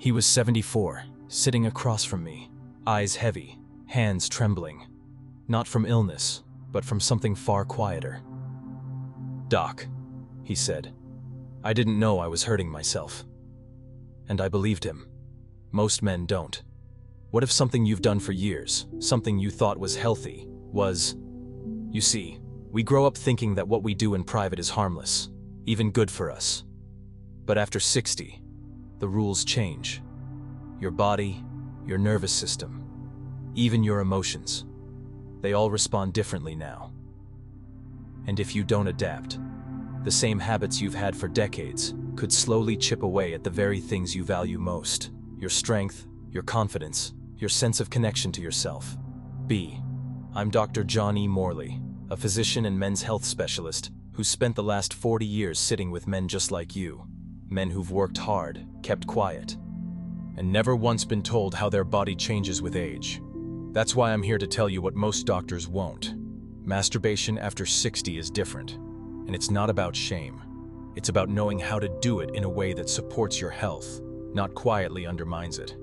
He was 74, sitting across from me, eyes heavy, hands trembling. Not from illness, but from something far quieter. "Doc," he said, "I didn't know I was hurting myself." And I believed him. Most men don't. What if something you've done for years, something you thought was healthy, was... You see, we grow up thinking that what we do in private is harmless, even good for us. But after 60, the rules change. Your body, your nervous system, even your emotions, they all respond differently now. And if you don't adapt, the same habits you've had for decades could slowly chip away at the very things you value most: your strength, your confidence, your sense of connection to yourself. I'm Dr. John E. Morley, a physician and men's health specialist who's spent the last 40 years sitting with men just like you, men who've worked hard, kept quiet, and never once been told how their body changes with age. That's why I'm here to tell you what most doctors won't. Masturbation after 60 is different, and it's not about shame. It's about knowing how to do it in a way that supports your health, not quietly undermines it.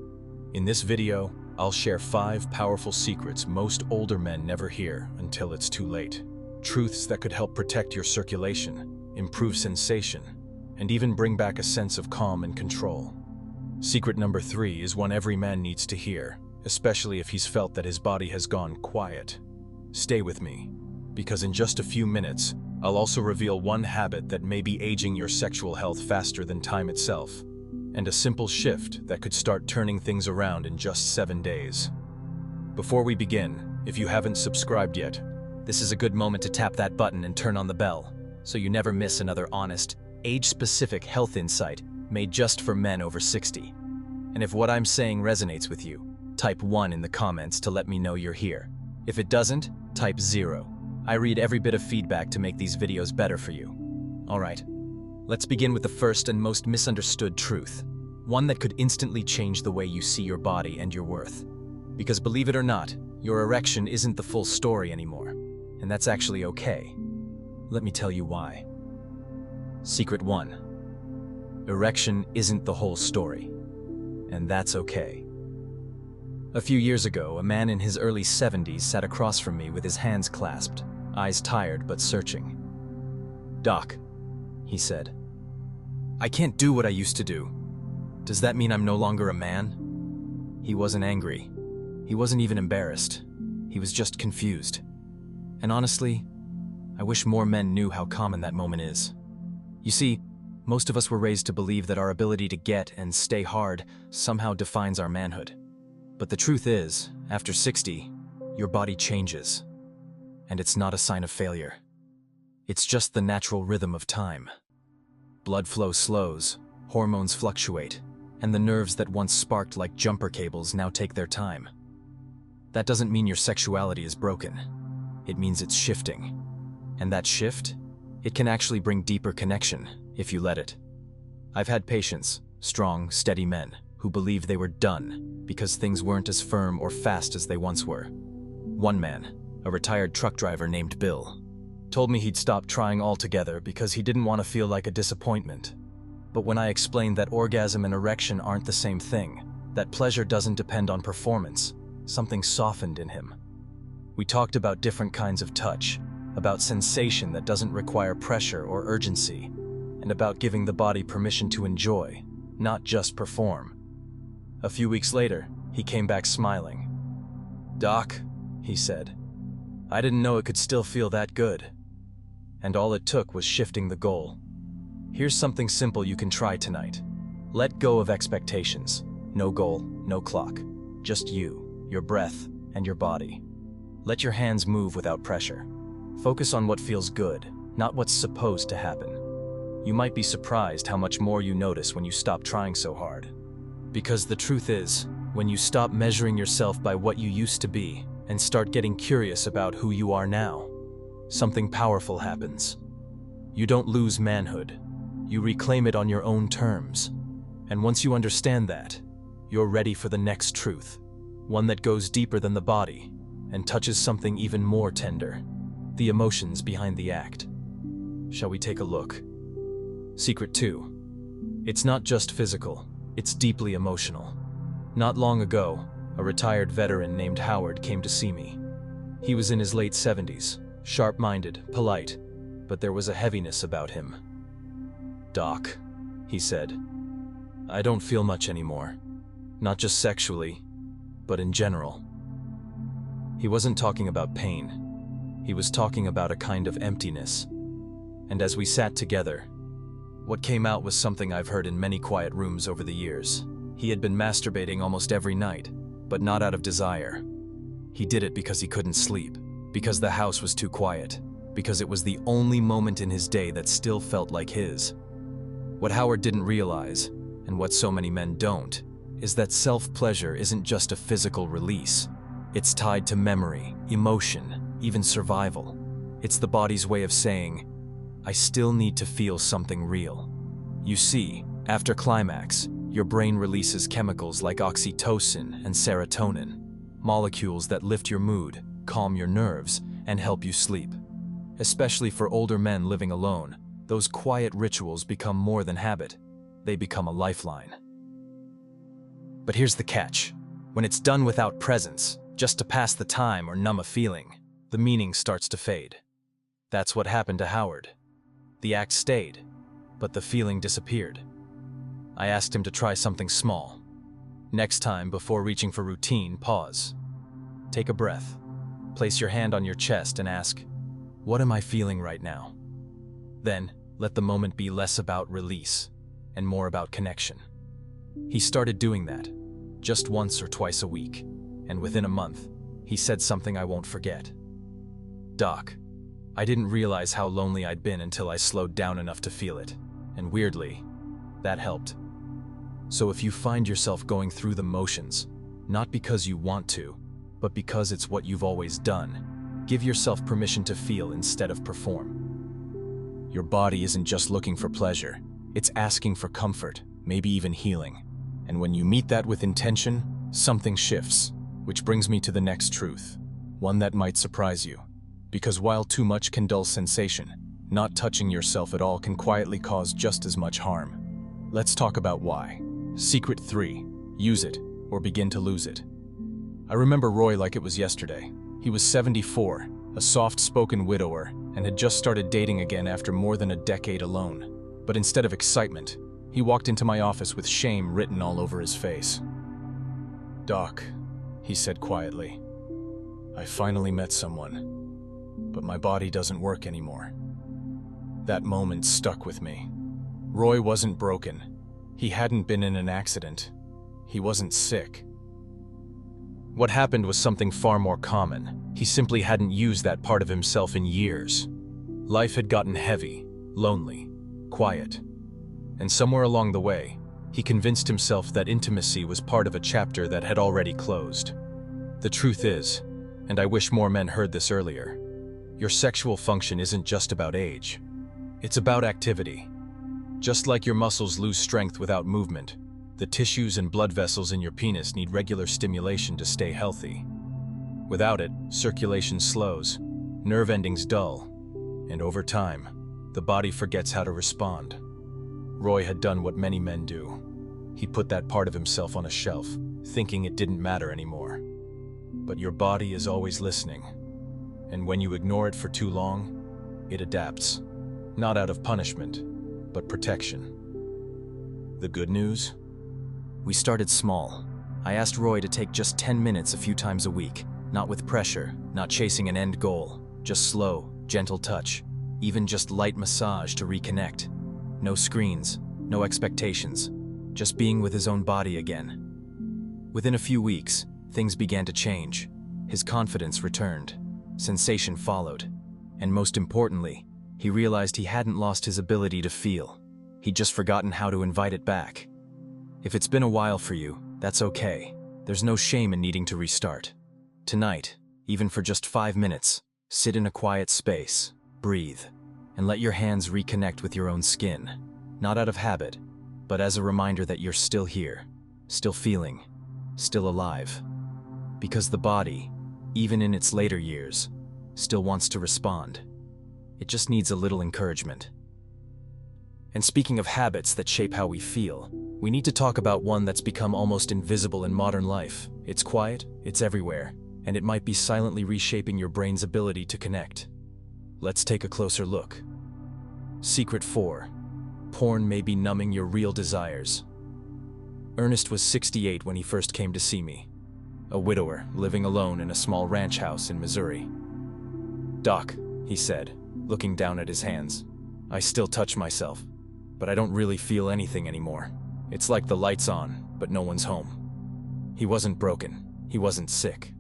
In this video, I'll share 5 powerful secrets most older men never hear until it's too late. Truths that could help protect your circulation, improve sensation, and even bring back a sense of calm and control. Secret number 3 is one every man needs to hear, especially if he's felt that his body has gone quiet. Stay with me, because in just a few minutes, I'll also reveal one habit that may be aging your sexual health faster than time itself, and a simple shift that could start turning things around in just 7 days. Before we begin, if you haven't subscribed yet, this is a good moment to tap that button and turn on the bell, so you never miss another honest, age-specific health insight made just for men over 60. And if what I'm saying resonates with you, type 1 in the comments to let me know you're here. If it doesn't, type 0. I read every bit of feedback to make these videos better for you. Alright, let's begin with the first and most misunderstood truth, one that could instantly change the way you see your body and your worth. Because believe it or not, your erection isn't the full story anymore, and that's actually okay. Let me tell you why. Secret 1. Erection isn't the whole story, and that's okay. A few years ago, a man in his early 70s sat across from me with his hands clasped, eyes tired but searching. "Doc," he said, "I can't do what I used to do. Does that mean I'm no longer a man?" He wasn't angry. He wasn't even embarrassed. He was just confused. And honestly, I wish more men knew how common that moment is. You see, most of us were raised to believe that our ability to get and stay hard somehow defines our manhood. But the truth is, after 60, your body changes. And it's not a sign of failure. It's just the natural rhythm of time. Blood flow slows, hormones fluctuate, and the nerves that once sparked like jumper cables now take their time. That doesn't mean your sexuality is broken. It means it's shifting. And that shift, it can actually bring deeper connection if you let it. I've had patients, strong, steady men, who believed they were done because things weren't as firm or fast as they once were. One man, a retired truck driver named Bill, told me he'd stopped trying altogether because he didn't want to feel like a disappointment. But when I explained that orgasm and erection aren't the same thing, that pleasure doesn't depend on performance, something softened in him. We talked about different kinds of touch, about sensation that doesn't require pressure or urgency, and about giving the body permission to enjoy, not just perform. A few weeks later, he came back smiling. "Doc," he said, "I didn't know it could still feel that good." And all it took was shifting the goal. Here's something simple you can try tonight. Let go of expectations. No goal, no clock. Just you, your breath, and your body. Let your hands move without pressure. Focus on what feels good, not what's supposed to happen. You might be surprised how much more you notice when you stop trying so hard. Because the truth is, when you stop measuring yourself by what you used to be and start getting curious about who you are now, something powerful happens. You don't lose manhood. You reclaim it on your own terms. And once you understand that, you're ready for the next truth, one that goes deeper than the body and touches something even more tender, the emotions behind the act. Shall we take a look? Secret 2. It's not just physical. It's deeply emotional. Not long ago, a retired veteran named Howard came to see me. He was in his late 70s, sharp-minded, polite, but there was a heaviness about him. "Doc," he said, "I don't feel much anymore. Not just sexually, but in general." He wasn't talking about pain. He was talking about a kind of emptiness. And as we sat together, what came out was something I've heard in many quiet rooms over the years. He had been masturbating almost every night, but not out of desire. He did it because he couldn't sleep, because the house was too quiet, because it was the only moment in his day that still felt like his. What Howard didn't realize, and what so many men don't, is that self-pleasure isn't just a physical release. It's tied to memory, emotion, even survival. It's the body's way of saying, "I still need to feel something real." You see, after climax, your brain releases chemicals like oxytocin and serotonin, molecules that lift your mood, calm your nerves, and help you sleep. Especially for older men living alone, those quiet rituals become more than habit. They become a lifeline. But here's the catch. When it's done without presence, just to pass the time or numb a feeling, the meaning starts to fade. That's what happened to Howard. The act stayed, but the feeling disappeared. I asked him to try something small. Next time, before reaching for routine, pause. Take a breath. Place your hand on your chest and ask, "What am I feeling right now?" Then, let the moment be less about release and more about connection. He started doing that, just once or twice a week, and within a month, he said something I won't forget. "Doc, I didn't realize how lonely I'd been until I slowed down enough to feel it, and weirdly, that helped." So if you find yourself going through the motions, not because you want to, but because it's what you've always done, give yourself permission to feel instead of perform. Your body isn't just looking for pleasure, it's asking for comfort, maybe even healing. And when you meet that with intention, something shifts, which brings me to the next truth, one that might surprise you. Because while too much can dull sensation, not touching yourself at all can quietly cause just as much harm. Let's talk about why. Secret 3. Use it, or begin to lose it. I remember Roy like it was yesterday. He was 74, a soft-spoken widower, and had just started dating again after more than a decade alone. But instead of excitement, he walked into my office with shame written all over his face. "Doc," he said quietly, "I finally met someone, but my body doesn't work anymore." That moment stuck with me. Roy wasn't broken. He hadn't been in an accident. He wasn't sick. What happened was something far more common. He simply hadn't used that part of himself in years. Life had gotten heavy, lonely, quiet. And somewhere along the way, he convinced himself that intimacy was part of a chapter that had already closed. The truth is, and I wish more men heard this earlier, your sexual function isn't just about age. It's about activity. Just like your muscles lose strength without movement, the tissues and blood vessels in your penis need regular stimulation to stay healthy. Without it, circulation slows, nerve endings dull, and over time, the body forgets how to respond. Roy had done what many men do. He put that part of himself on a shelf, thinking it didn't matter anymore. But your body is always listening, and when you ignore it for too long, it adapts, not out of punishment, but protection. The good news? We started small. I asked Roy to take just 10 minutes a few times a week, not with pressure, not chasing an end goal, just slow, gentle touch, even just light massage to reconnect. No screens, no expectations, just being with his own body again. Within a few weeks, things began to change. His confidence returned, sensation followed, and most importantly, he realized he hadn't lost his ability to feel. He'd just forgotten how to invite it back. If it's been a while for you, that's okay. There's no shame in needing to restart. Tonight, even for just 5 minutes, sit in a quiet space, breathe, and let your hands reconnect with your own skin. Not out of habit, but as a reminder that you're still here, still feeling, still alive. Because the body, even in its later years, still wants to respond. It just needs a little encouragement. And speaking of habits that shape how we feel, we need to talk about one that's become almost invisible in modern life. It's quiet, it's everywhere, and it might be silently reshaping your brain's ability to connect. Let's take a closer look. Secret 4. Porn may be numbing your real desires. Ernest was 68 when he first came to see me. A widower, living alone in a small ranch house in Missouri. "Doc," he said, looking down at his hands, "I still touch myself, but I don't really feel anything anymore. It's like the light's on, but no one's home." He wasn't broken. He wasn't sick.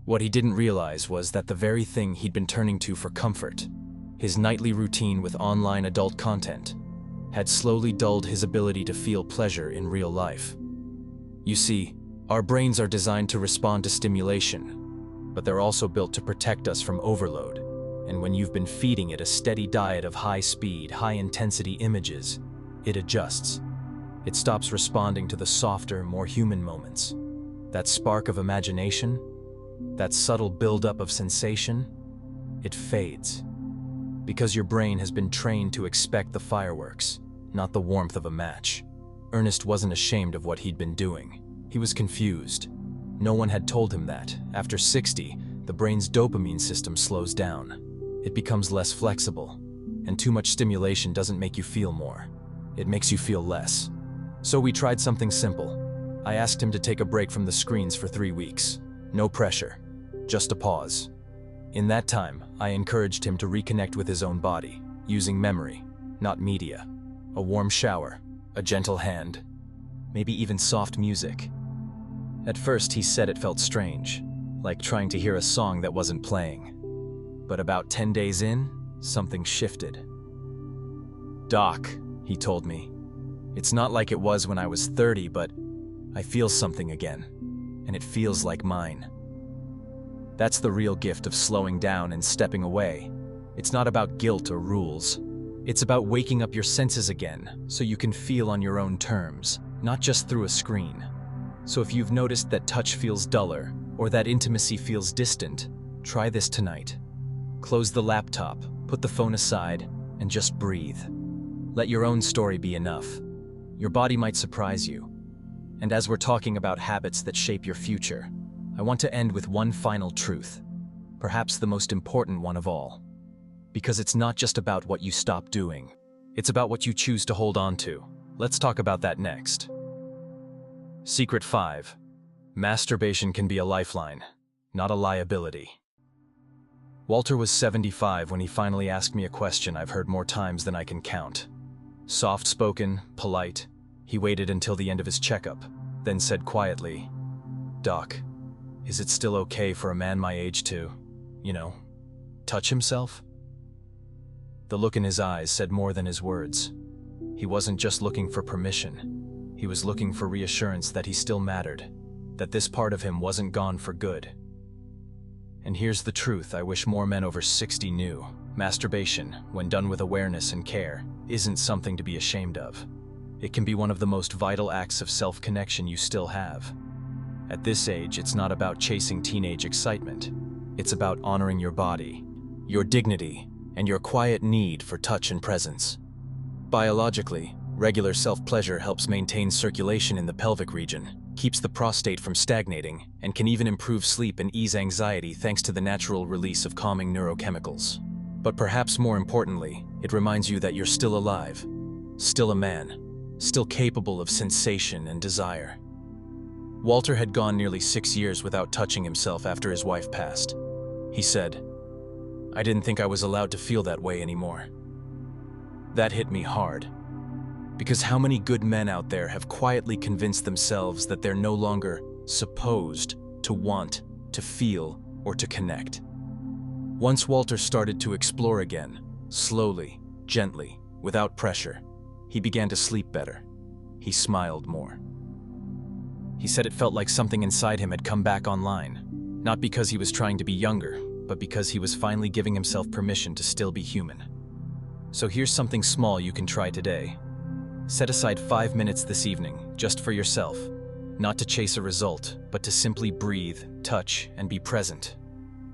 What he didn't realize was that the very thing he'd been turning to for comfort, his nightly routine with online adult content, had slowly dulled his ability to feel pleasure in real life. You see, our brains are designed to respond to stimulation, but they're also built to protect us from overload. And when you've been feeding it a steady diet of high-speed, high-intensity images, it adjusts. It stops responding to the softer, more human moments. That spark of imagination, that subtle buildup of sensation, it fades. Because your brain has been trained to expect the fireworks, not the warmth of a match. Ernest wasn't ashamed of what he'd been doing. He was confused. No one had told him that, after 60, the brain's dopamine system slows down. It becomes less flexible, and too much stimulation doesn't make you feel more. It makes you feel less. So we tried something simple. I asked him to take a break from the screens for 3 weeks. No pressure, just a pause. In that time, I encouraged him to reconnect with his own body, using memory, not media. A warm shower, a gentle hand, maybe even soft music. At first, he said it felt strange, like trying to hear a song that wasn't playing. But about 10 days in, something shifted. "Doc," he told me, "it's not like it was when I was 30, but I feel something again, and it feels like mine." That's the real gift of slowing down and stepping away. It's not about guilt or rules. It's about waking up your senses again, so you can feel on your own terms, not just through a screen. So if you've noticed that touch feels duller, or that intimacy feels distant, try this tonight. Close the laptop, put the phone aside, and just breathe. Let your own story be enough. Your body might surprise you. And as we're talking about habits that shape your future, I want to end with one final truth, perhaps the most important one of all. Because it's not just about what you stop doing, it's about what you choose to hold on to. Let's talk about that next. Secret 5. Masturbation can be a lifeline, not a liability. Walter was 75 when he finally asked me a question I've heard more times than I can count. Soft-spoken, polite, he waited until the end of his checkup, then said quietly, "Doc, is it still okay for a man my age to, touch himself?" The look in his eyes said more than his words. He wasn't just looking for permission. He was looking for reassurance that he still mattered, that this part of him wasn't gone for good. And here's the truth I wish more men over 60 knew. Masturbation, when done with awareness and care, isn't something to be ashamed of. It can be one of the most vital acts of self-connection you still have. At this age, it's not about chasing teenage excitement. It's about honoring your body, your dignity, and your quiet need for touch and presence. Biologically, regular self-pleasure helps maintain circulation in the pelvic region, keeps the prostate from stagnating, and can even improve sleep and ease anxiety thanks to the natural release of calming neurochemicals. But perhaps more importantly, it reminds you that you're still alive, still a man, still capable of sensation and desire. Walter had gone nearly 6 years without touching himself after his wife passed. He said, "I didn't think I was allowed to feel that way anymore." That hit me hard. Because how many good men out there have quietly convinced themselves that they're no longer supposed to want, to feel, or to connect? Once Walter started to explore again, slowly, gently, without pressure, he began to sleep better. He smiled more. He said it felt like something inside him had come back online, not because he was trying to be younger, but because he was finally giving himself permission to still be human. So here's something small you can try today. Set aside 5 minutes this evening, just for yourself. Not to chase a result, but to simply breathe, touch, and be present.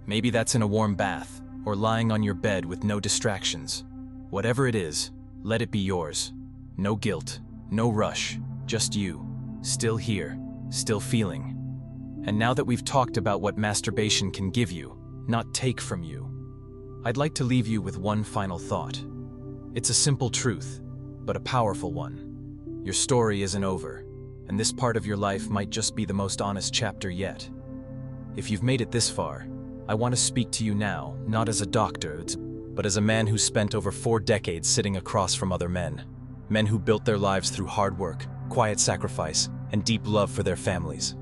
Maybe that's in a warm bath, or lying on your bed with no distractions. Whatever it is, Let it be yours. No guilt, no rush, just you, still here, still feeling. And now that we've talked about what masturbation can give you, not take from you, I'd like to leave you with one final thought. It's a simple truth, but a powerful one. Your story isn't over, and this part of your life might just be the most honest chapter yet. If you've made it this far, I want to speak to you now, not as a doctor, but as a man who spent over 4 decades sitting across from other men. Men who built their lives through hard work, quiet sacrifice, and deep love for their families.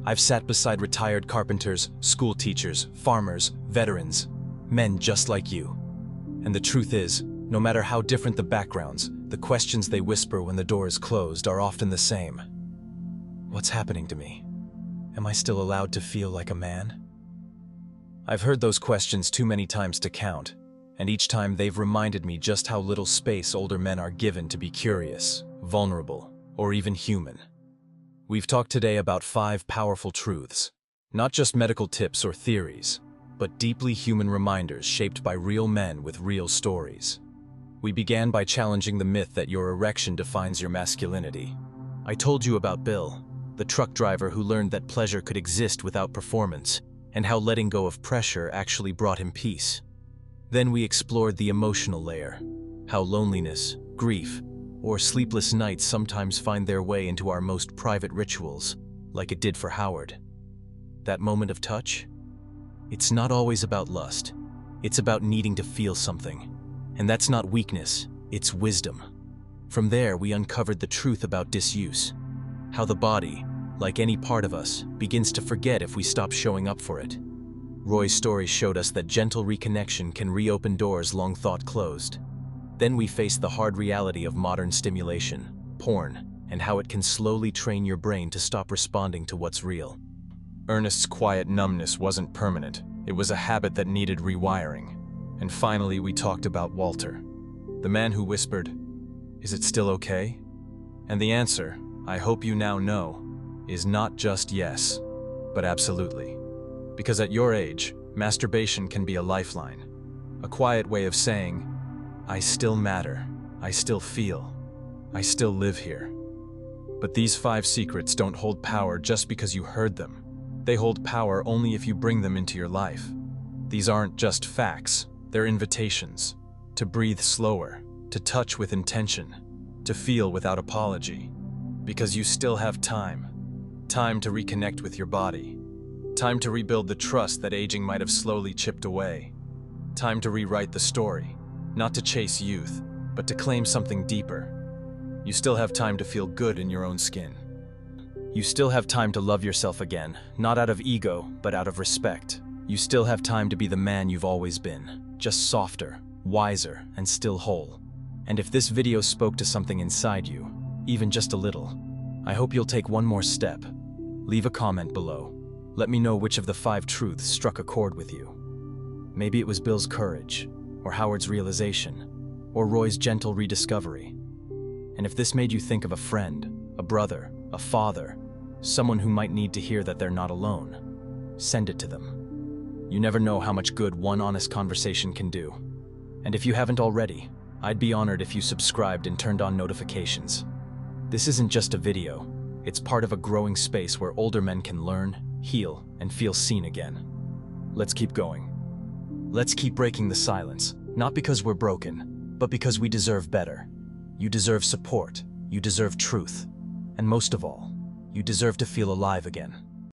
I've sat beside retired carpenters, school teachers, farmers, veterans, men just like you. And the truth is, no matter how different the backgrounds, the questions they whisper when the door is closed are often the same. What's happening to me? Am I still allowed to feel like a man? I've heard those questions too many times to count, and each time they've reminded me just how little space older men are given to be curious, vulnerable, or even human. We've talked today about 5 powerful truths, not just medical tips or theories, but deeply human reminders shaped by real men with real stories. We began by challenging the myth that your erection defines your masculinity. I told you about Bill, the truck driver who learned that pleasure could exist without performance, and how letting go of pressure actually brought him peace. Then we explored the emotional layer, how loneliness, grief, or sleepless nights sometimes find their way into our most private rituals, like it did for Howard. That moment of touch? It's not always about lust. It's about needing to feel something. And that's not weakness, it's wisdom. From there, we uncovered the truth about disuse, how the body, like any part of us, begins to forget if we stop showing up for it. Roy's story showed us that gentle reconnection can reopen doors long thought closed. Then we faced the hard reality of modern stimulation, porn, and how it can slowly train your brain to stop responding to what's real. Ernest's quiet numbness wasn't permanent. It was a habit that needed rewiring. And finally, we talked about Walter, the man who whispered, "Is it still okay?" And the answer, I hope you now know, is not just yes, but absolutely. Because at your age, masturbation can be a lifeline, a quiet way of saying, I still matter, I still feel, I still live here. But these 5 secrets don't hold power just because you heard them. They hold power only if you bring them into your life. These aren't just facts, they're invitations to breathe slower, to touch with intention, to feel without apology. Because you still have time to reconnect with your body, time to rebuild the trust that aging might have slowly chipped away, time to rewrite the story, not to chase youth, but to claim something deeper. You still have time to feel good in your own skin. You still have time to love yourself again, not out of ego, but out of respect. You still have time to be the man you've always been, just softer, wiser, and still whole. And if this video spoke to something inside you, even just a little, I hope you'll take one more step. Leave a comment below. Let me know which of the 5 truths struck a chord with you. Maybe it was Bill's courage, or Howard's realization, or Roy's gentle rediscovery. And if this made you think of a friend, a brother, a father, someone who might need to hear that they're not alone, send it to them. You never know how much good one honest conversation can do. And if you haven't already, I'd be honored if you subscribed and turned on notifications. This isn't just a video, it's part of a growing space where older men can learn, heal, and feel seen again. Let's keep going. Let's keep breaking the silence, not because we're broken, but because we deserve better. You deserve support, you deserve truth, and most of all, you deserve to feel alive again.